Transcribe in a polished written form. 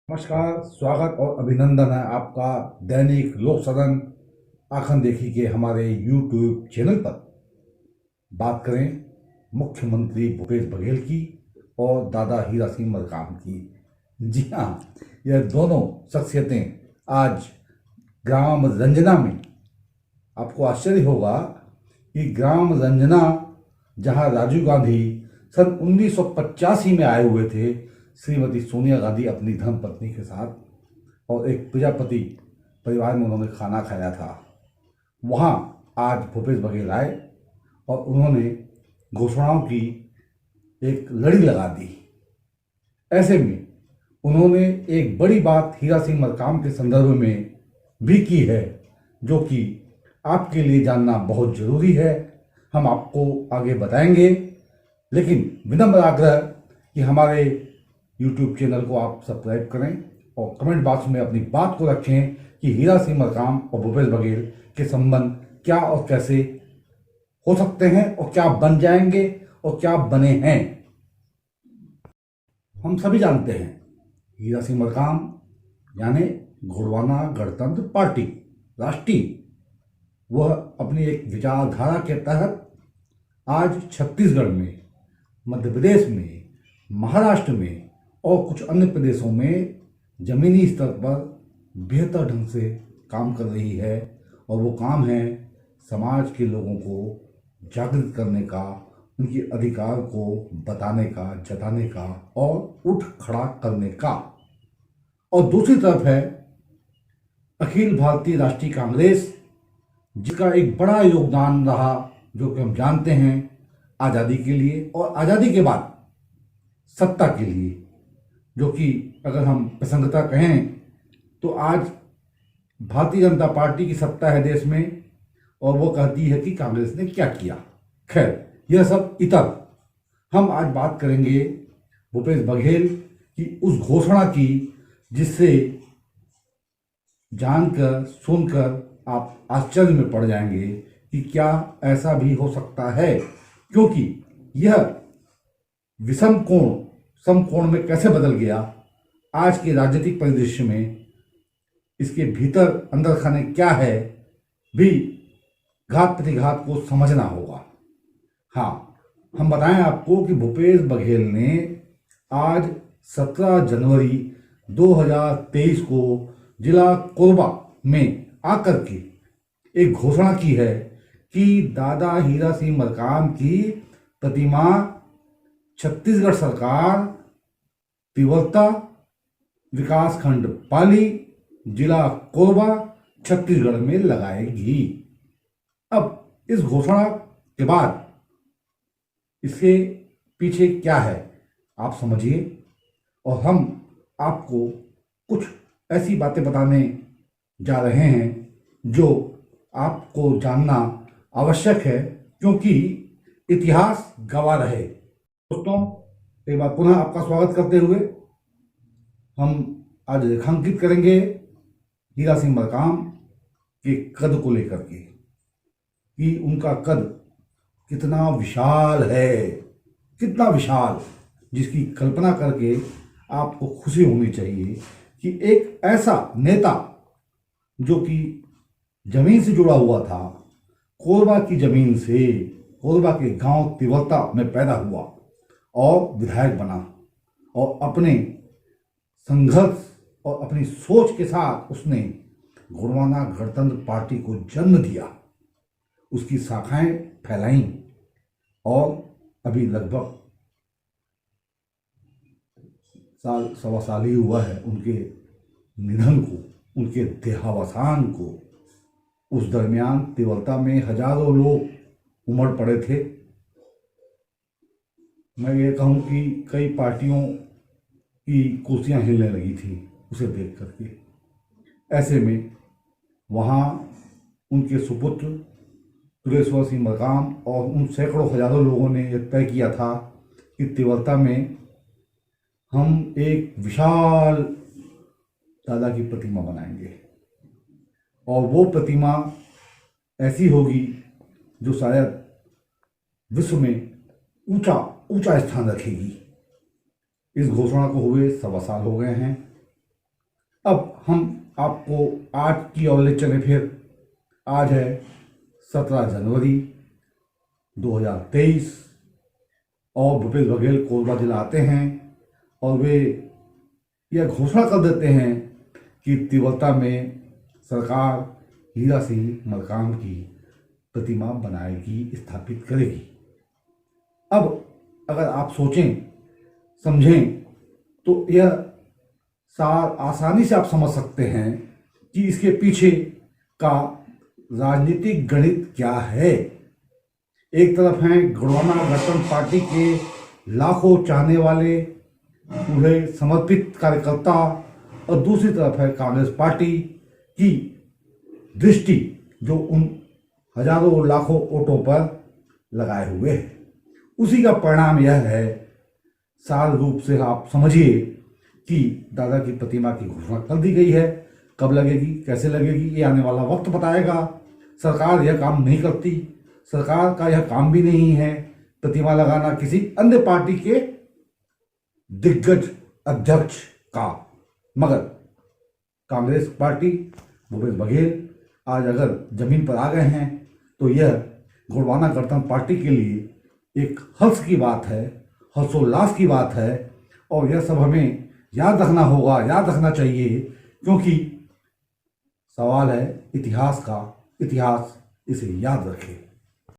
नमस्कार, स्वागत और अभिनंदन है आपका दैनिक लोक सदन आखन देखी के हमारे YouTube चैनल पर। बात करें मुख्यमंत्री भूपेश बघेल की और दादा हीरा सिंह मरकाम की। जी हाँ, यह दोनों शख्सियतें आज ग्राम रंजना में, आपको आश्चर्य होगा कि ग्राम रंजना जहां राजीव गांधी सन 1985 में आए हुए थे श्रीमती सोनिया गांधी अपनी धर्मपत्नी के साथ, और एक प्रजापति परिवार में उन्होंने खाना खाया था, वहाँ आज भूपेश बघेल आए और उन्होंने घोषणाओं की एक लड़ी लगा दी। ऐसे में उन्होंने एक बड़ी बात हीरा सिंह मरकाम के संदर्भ में भी की है, जो कि आपके लिए जानना बहुत जरूरी है। हम आपको आगे बताएंगे, लेकिन विनम्र आग्रह कि हमारे YouTube चैनल को आप सब्सक्राइब करें और कमेंट बॉक्स में अपनी बात को रखें कि हीरा सिंह मरकाम और भूपेश बघेल के संबंध क्या और कैसे हो सकते हैं और क्या बन जाएंगे और क्या बने हैं। हम सभी जानते हैं हीरा सिंह मरकाम यानी गोंडवाना गणतंत्र पार्टी राष्ट्रीय, वह अपनी एक विचारधारा के तहत आज छत्तीसगढ़ में, मध्य प्रदेश में, महाराष्ट्र में और कुछ अन्य प्रदेशों में जमीनी स्तर पर बेहतर ढंग से काम कर रही है। और वो काम है समाज के लोगों को जागृत करने का, उनके अधिकार को बताने का, जताने का और उठ खड़ा करने का। और दूसरी तरफ है अखिल भारतीय राष्ट्रीय कांग्रेस, जिसका एक बड़ा योगदान रहा, जो कि हम जानते हैं, आज़ादी के लिए और आज़ादी के बाद सत्ता के लिए, जो कि अगर हम प्रसंगता कहें तो आज भारतीय जनता पार्टी की सत्ता है देश में और वो कहती है कि कांग्रेस ने क्या किया। खैर, यह सब इतर। हम आज बात करेंगे भूपेश बघेल की उस घोषणा की जिससे जानकर सुनकर आप आश्चर्य में पड़ जाएंगे कि क्या ऐसा भी हो सकता है, क्योंकि यह विषम कोण समकोण में कैसे बदल गया आज के राजनीतिक परिदृश्य में, इसके भीतर अंदर खाने क्या है, भी घात प्रतिघात को समझना होगा। हाँ, हम बताएं आपको कि भूपेश बघेल ने आज 17 जनवरी 2023 को जिला कोरबा में आकर के एक घोषणा की है कि दादा हीरा सिंह मरकाम की प्रतिमा छत्तीसगढ़ सरकार तिवरता विकासखंड पाली, जिला कोरबा, छत्तीसगढ़ में लगाएगी। अब इस घोषणा के बाद इसके पीछे क्या है आप समझिए, और हम आपको कुछ ऐसी बातें बताने जा रहे हैं जो आपको जानना आवश्यक है, क्योंकि इतिहास गवाह रहे। दोस्तों, एक बार पुनः आपका स्वागत करते हुए हम आज रेखांकित करेंगे हीरा सिंह मरकाम के कद को लेकर के कि उनका कद कितना विशाल है, कितना विशाल, जिसकी कल्पना करके आपको खुशी होनी चाहिए कि एक ऐसा नेता जो कि जमीन से जुड़ा हुआ था, कोरबा की जमीन से, कोरबा के गांव तिवरता में पैदा हुआ और विधायक बना, और अपने संघर्ष और अपनी सोच के साथ उसने गोंडवाना गणतंत्र पार्टी को जन्म दिया, उसकी शाखाएं फैलाईं, और अभी लगभग साल सवा साल ही हुआ है उनके निधन को, उनके देहावसान को। उस दरमियान तिवरता में हजारों लोग उमड़ पड़े थे। मैं ये कहूँ कि कई पार्टियों की कुर्सियां हिलने लगी थी उसे देख करके। ऐसे में वहाँ उनके सुपुत्र सुरेश्वर सिंह मरकाम और उन सैकड़ों हजारों लोगों ने यह तय किया था कि तिवरता में हम एक विशाल दादा की प्रतिमा बनाएंगे, और वो प्रतिमा ऐसी होगी जो शायद विश्व में ऊंचा स्थान रखेगी। इस घोषणा को हुए 1.25 साल हो गए हैं अब हम आपको आज की ओर ले चले। फिर आज है 17 जनवरी 2023 और भूपेश बघेल कोरबा जिला आते हैं और वे यह घोषणा कर देते हैं कि तीव्रता में सरकार हीरा सिंह मरकाम की प्रतिमा बनाएगी, स्थापित करेगी। अब अगर आप सोचें समझें तो यह सार आसानी से आप समझ सकते हैं कि इसके पीछे का राजनीतिक गणित क्या है। एक तरफ हैं गोंडवाना गणतंत्र पार्टी के लाखों चाहने वाले पूरे समर्पित कार्यकर्ता और दूसरी तरफ है कांग्रेस पार्टी की दृष्टि जो उन हजारों लाखों वोटों पर लगाए हुए है। उसी का परिणाम यह है, सार रूप से आप समझिए कि दादा की प्रतिमा की घोषणा कर दी गई है। कब लगेगी, कैसे लगेगी, ये आने वाला वक्त बताएगा। सरकार यह काम नहीं करती, सरकार का यह काम भी नहीं है प्रतिमा लगाना किसी अन्य पार्टी के दिग्गज अध्यक्ष का। मगर कांग्रेस पार्टी, भूपेश बघेल आज अगर जमीन पर आ गए हैं तो यह गोंडवाना गणतंत्र पार्टी के लिए एक हर्ष की बात है, हर्षोल्लास की बात है। और यह सब हमें याद रखना होगा, याद रखना चाहिए, क्योंकि सवाल है इतिहास का। इतिहास इसे याद रखे।